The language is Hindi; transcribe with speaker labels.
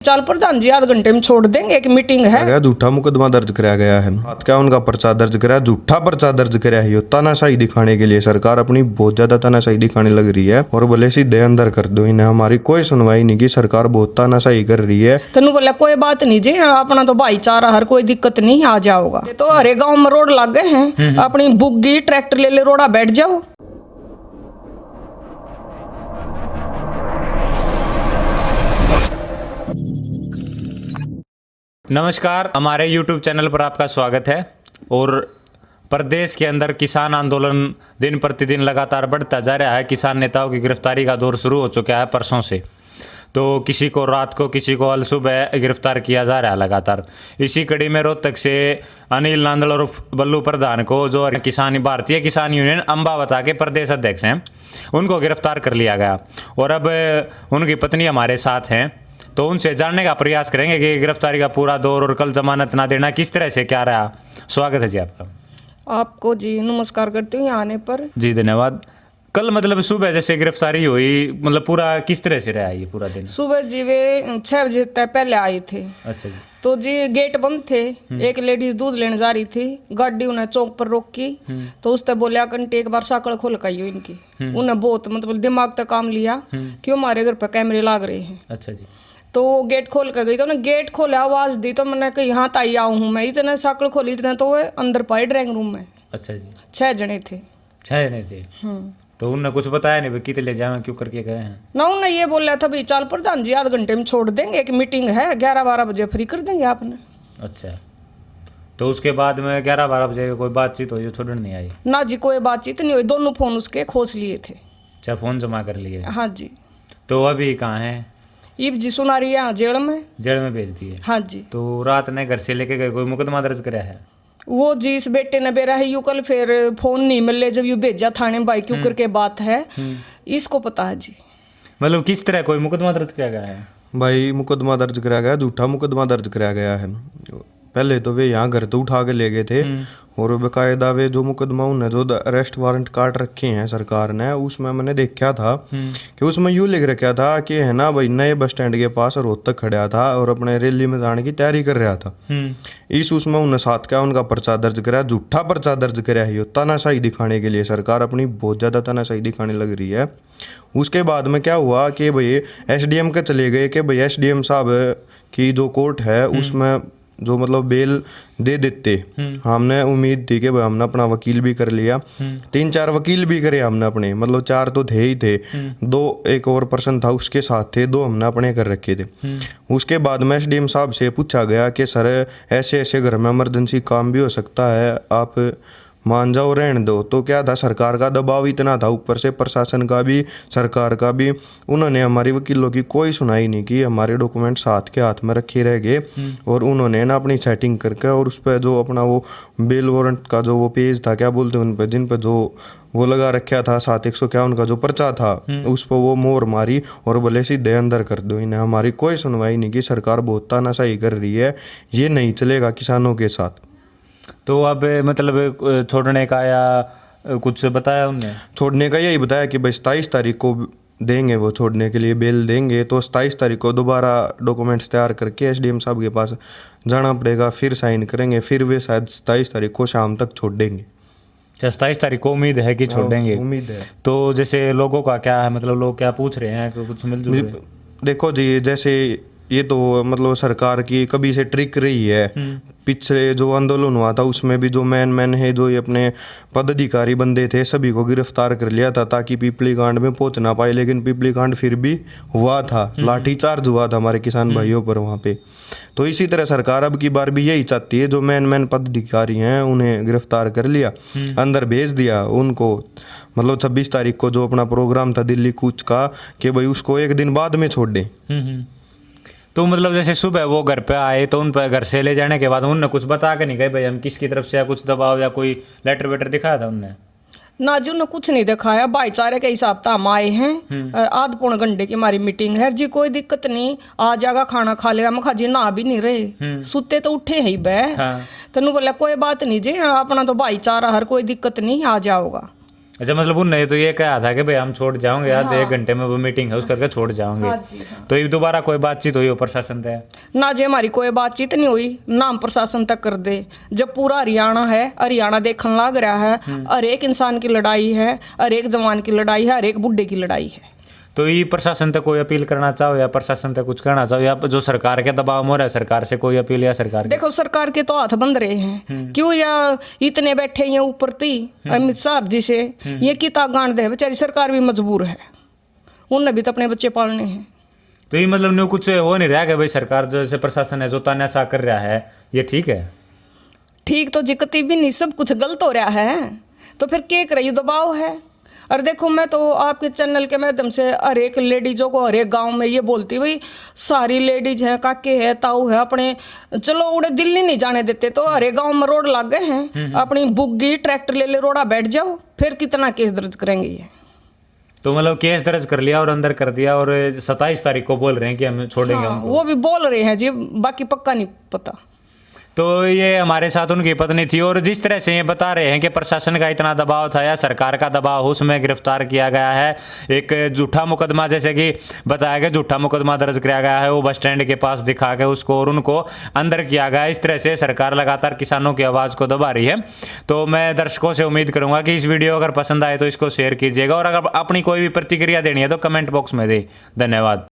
Speaker 1: चल प्रधान जी आध घंटे में छोड़ देंगे, एक मीटिंग है।
Speaker 2: झूठा मुकदमा दर्ज कराया गया है। बात क्या उनका पर्चा दर्ज कराया, झूठा पर्चा दर्ज कराया है। तानाशाही दिखाने के लिए सरकार अपनी बहुत ज्यादा तानाशाही दिखाने लग रही है और बोले सीधे अंदर कर दो इन्हें। हमारी कोई सुनवाई नहीं की, सरकार बहुत तानाशाही कर रही है।
Speaker 1: तेनू बोला कोई बात नहीं जी, अपना तो भाईचारा हर कोई दिक्कत नहीं आ जाओगा। तो हरे गाँव में रोड लग गए हैं, अपनी बुग्गी ट्रैक्टर ले ले रोड़ा बैठ जाओ।
Speaker 3: नमस्कार, हमारे YouTube चैनल पर आपका स्वागत है। और प्रदेश के अंदर किसान आंदोलन दिन प्रतिदिन लगातार बढ़ता जा रहा है। किसान नेताओं की गिरफ्तारी का दौर शुरू हो चुका है परसों से। तो किसी को रात को, किसी को अल सुबह गिरफ्तार किया जा रहा है लगातार। इसी कड़ी में रोहतक से अनिल नांदल और बल्लू प्रधान को, जो भारतीय किसान यूनियन अम्बावता के प्रदेश अध्यक्ष हैं, उनको गिरफ्तार कर लिया गया। और अब उनकी पत्नी हमारे साथ हैं, तो उनसे जानने का प्रयास करेंगे कि गिरफ्तारी का पूरा दौर और कल जमानत ना देना किस तरह से क्या रहा। स्वागत है जी आपका।
Speaker 1: आपको जी नमस्कार करती हूँ यहाँ आने पर।
Speaker 3: जी धन्यवाद। कल मतलब सुबह जैसे गिरफ्तारी हुई, मतलब पूरा किस तरह से रहा ये पूरा दिन?
Speaker 1: सुबह जी वे 6 बजे तक पहले आए थे।
Speaker 3: अच्छा जी।
Speaker 1: तो जी गेट बंद थे। एक लेडीज दूध लेने जा रही थी, गाड़ी उन्हें चौक पर रोकी। तो उसने बोलिया कंटे एक बार साकड़ खोल काइयो इनकी। उन्हें बहुत मतलब दिमाग तक काम लिया, क्यों हमारे घर पर कैमरे लाग रहे हैं।
Speaker 3: अच्छा जी।
Speaker 1: तो वो गेट खोल कर गई, तो उन्हें गेट खोला, आवाज दी, तो मैंने कही यहाँ ताई आऊँ हूँ मैं। इतने साकड़ खोली इतने, तो वो अंदर पाए ड्राइंग रूम में।
Speaker 3: अच्छा जी।
Speaker 1: 6 जने थे।
Speaker 3: 6 जने थे। तो उनने कुछ बताया नहीं भाई कितने ले जाए, क्यों करके गए हैं?
Speaker 1: ना उन्हें ये बोला था भाई चल प्रधान जी आध घंटे में छोड़ देंगे, एक मीटिंग है, 11-12 बजे फ्री कर देंगे आपने।
Speaker 3: अच्छा, तो उसके बाद में 11-12 बजे कोई बातचीत हुई, छोड़ने नहीं आई?
Speaker 1: ना जी कोई बातचीत नहीं हुई, दोनों फोन उसके खोस लिए थे।
Speaker 3: अच्छा, फोन जमा कर लिए?
Speaker 1: हाँ जी।
Speaker 3: तो अभी कहाँ है?
Speaker 1: इब जी सुनारी यहाँ जेल में।
Speaker 3: जेल में भेज दिए?
Speaker 1: हाँ जी।
Speaker 3: तो रात ने घर से लेके गए, कोई मुकदमा दर्ज कराया है?
Speaker 1: वो जी इस बेटे ने बेरा है यू, कल फिर फोन नहीं मिले, जब यू भेजा थाने में भाई क्यों करके बात है, इसको पता है जी।
Speaker 3: मतलब किस तरह कोई मुकदमा दर्ज किया गया है?
Speaker 2: भाई मुकदमा दर्ज कराया गया, झूठा मुकदमा दर्ज कराया गया है। पहले तो वे यहाँ घर तो उठा के ले गए थे और बेकायदा वे जो मुकदमा उन्हें जो अरेस्ट वारंट काट रखे हैं सरकार ने, उसमें मैंने देखा था कि उसमें यूँ लिख रखा था कि है ना भाई नए बस स्टैंड के पास रोहतक खड़ा था और अपने रैली में जाने की तैयारी कर रहा था। इस उसमें उन्हें साथ क्या उनका पर्चा दर्ज कराया, झूठा पर्चा दर्ज कराया है। तानाशाही दिखाने के लिए सरकार अपनी बहुत ज़्यादा तानाशाही दिखाने लग रही है। उसके बाद में क्या हुआ कि भाई एसडीएम के चले गए कि भाई एसडीएम साहब की जो कोर्ट है उसमें जो मतलब बेल दे देते। हमने उम्मीद थी कि भाई हमने अपना वकील भी कर लिया, 3-4 वकील भी करे हमने अपने, मतलब 4 तो थे ही थे, 2 एक और पर्सन था उसके साथ थे, 2 हमने अपने कर रखे थे। उसके बाद में एसडीएम साहब से पूछा गया कि सर ऐसे ऐसे घर में इमरजेंसी काम भी हो सकता है, आप मान जाओ रहने दो। तो क्या था, सरकार का दबाव इतना था, ऊपर से प्रशासन का भी सरकार का भी। उन्होंने हमारी वकीलों की कोई सुनाई नहीं की, हमारे डॉक्यूमेंट साथ के हाथ में रखे रह गए और उन्होंने ना अपनी सेटिंग करके और उस पर जो अपना वो बेल वारंट का जो वो पेज था, क्या बोलते हैं उन पर, जिन पर जो वो लगा रखा था 751 का जो पर्चा था, उस पर वो मोहर मारी और बोले सीधे अंदर कर दो इन्हें। हमारी कोई सुनवाई नहीं की, सरकार बहुत तानाशाही कर रही है, ये नहीं चलेगा किसानों के साथ।
Speaker 3: तो अब मतलब छोड़ने का या कुछ बताया उनने? छोड़ने
Speaker 2: का यही बताया कि भाई 27 तारीख को देंगे, वो छोड़ने के लिए बेल देंगे। तो 27 तारीख को दोबारा डॉक्यूमेंट्स तैयार करके एसडीएम साहब के पास जाना पड़ेगा, फिर साइन करेंगे, फिर वे शायद 27 तारीख को शाम तक छोड़ देंगे।
Speaker 3: 27 तारीख को उम्मीद है कि छोड़ देंगे?
Speaker 2: उम्मीद है।
Speaker 3: तो जैसे लोगों का क्या है, मतलब लोग क्या पूछ रहे हैं, कुछ मिलजुल?
Speaker 2: देखो जी, जैसे ये तो मतलब सरकार की कभी से ट्रिक रही है। पिछले जो आंदोलन हुआ था उसमें भी जो मैन है, जो ये अपने पदाधिकारी बंदे थे, सभी को गिरफ्तार कर लिया था ताकि पिपली कांड में पहुंच ना पाए, लेकिन पिपली कांड फिर भी हुआ था, लाठीचार्ज हुआ था हमारे किसान भाइयों पर वहाँ पे। तो इसी तरह सरकार अब की बार भी यही चाहती है, जो मैन पदाधिकारी हैं उन्हें गिरफ्तार कर लिया, अंदर भेज दिया उनको। मतलब 26 तारीख को जो अपना प्रोग्राम था दिल्ली कूच का, कि भाई उसको एक दिन बाद में छोड़ दें।
Speaker 3: तो मतलब जैसे सुबह वो घर पे आए तो उन पर घर से ले जाने के बाद उनने कुछ बता के नहीं गए भाई हम किसकी तरफ से, या कुछ दबाव या कोई लेटर वेटर दिखाया था उनने?
Speaker 1: ना जी उन्होंने कुछ नहीं दिखाया, भाईचारे के हिसाब से हम आए हैं। आध पौने घंटे की हमारी मीटिंग है जी, कोई दिक्कत नहीं, आ जाएगा, खाना खा लेगा। मैं जी ना भी नहीं रहे, सुते तो उठे ही बह। तेनू बोला कोई बात नहीं जी, अपना तो भाईचारा हर कोई दिक्कत नहीं आ जाओगा।
Speaker 3: अच्छा, मतलब उनने तो ये कहा था कि भाई हम छोड़ जाओगे यार, 1 घंटे में वो मीटिंग है उस करके छोड़ जाओगे।
Speaker 1: हाँ जी, हाँ।
Speaker 3: तो ये दोबारा कोई बातचीत हुई हो प्रशासन से?
Speaker 1: ना जी हमारी कोई बातचीत नहीं हुई, नाम प्रशासन तक कर दे। जब पूरा हरियाणा है, हरियाणा देखने लग रहा है, हर एक इंसान की लड़ाई है, हर एक जवान की लड़ाई है, हर एक बुढ़े की लड़ाई है।
Speaker 3: तो ये प्रशासन तक कोई अपील करना चाहो या प्रशासन तक कुछ कहना चाहो, या जो सरकार के दबाव में हो रहा है सरकार से कोई अपील या सरकार के?
Speaker 1: देखो सरकार के तो हाथ बंद रहे हैं, क्यों या इतने बैठे ये ऊपर थी अमित शाह जी से ये किता गांड दे, बेचारी सरकार भी मजबूर है, उनने भी तो अपने बच्चे पालने हैं।
Speaker 3: तो ये मतलब न्यू कुछ हो नहीं रहा कि भाई सरकार जैसे प्रशासन है जो तानाशाह कर रहा है ये ठीक है?
Speaker 1: ठीक तो जिकती भी नहीं, सब कुछ गलत हो रहा है, तो फिर क्या करे, दबाव है। और देखो मैं तो आपके चैनल के माध्यम से हर एक लेडीजों को हर एक गांव में ये बोलती, भाई सारी लेडीज हैं, काके है, ताऊ है, अपने चलो उड़े दिल्ली नहीं जाने देते तो हर एक गांव में रोड लग गए हैं, अपनी बुग्गी ट्रैक्टर ले रोड़ा बैठ जाओ, फिर कितना केस दर्ज करेंगे ये।
Speaker 3: तो मतलब केस दर्ज कर लिया और अंदर कर दिया और 27 तारीख को बोल रहे हैं कि हम छोड़ेंगे।
Speaker 1: हाँ, वो भी बोल रहे हैं जी, बाकी पक्का नहीं पता।
Speaker 3: तो ये हमारे साथ उनकी पत्नी थी, और जिस तरह से ये बता रहे हैं कि प्रशासन का इतना दबाव था या सरकार का दबाव, उसमें गिरफ्तार किया गया है। एक झूठा मुकदमा, जैसे कि बताया गया, झूठा मुकदमा दर्ज किया गया है वो बस स्टैंड के पास दिखा के उसको, और उनको अंदर किया गया। इस तरह से सरकार लगातार किसानों की आवाज़ को दबा रही है। तो मैं दर्शकों से उम्मीद करूंगा कि इस वीडियो अगर पसंद आए तो इसको शेयर कीजिएगा, और अगर अपनी कोई भी प्रतिक्रिया देनी है तो कमेंट बॉक्स में दे। धन्यवाद।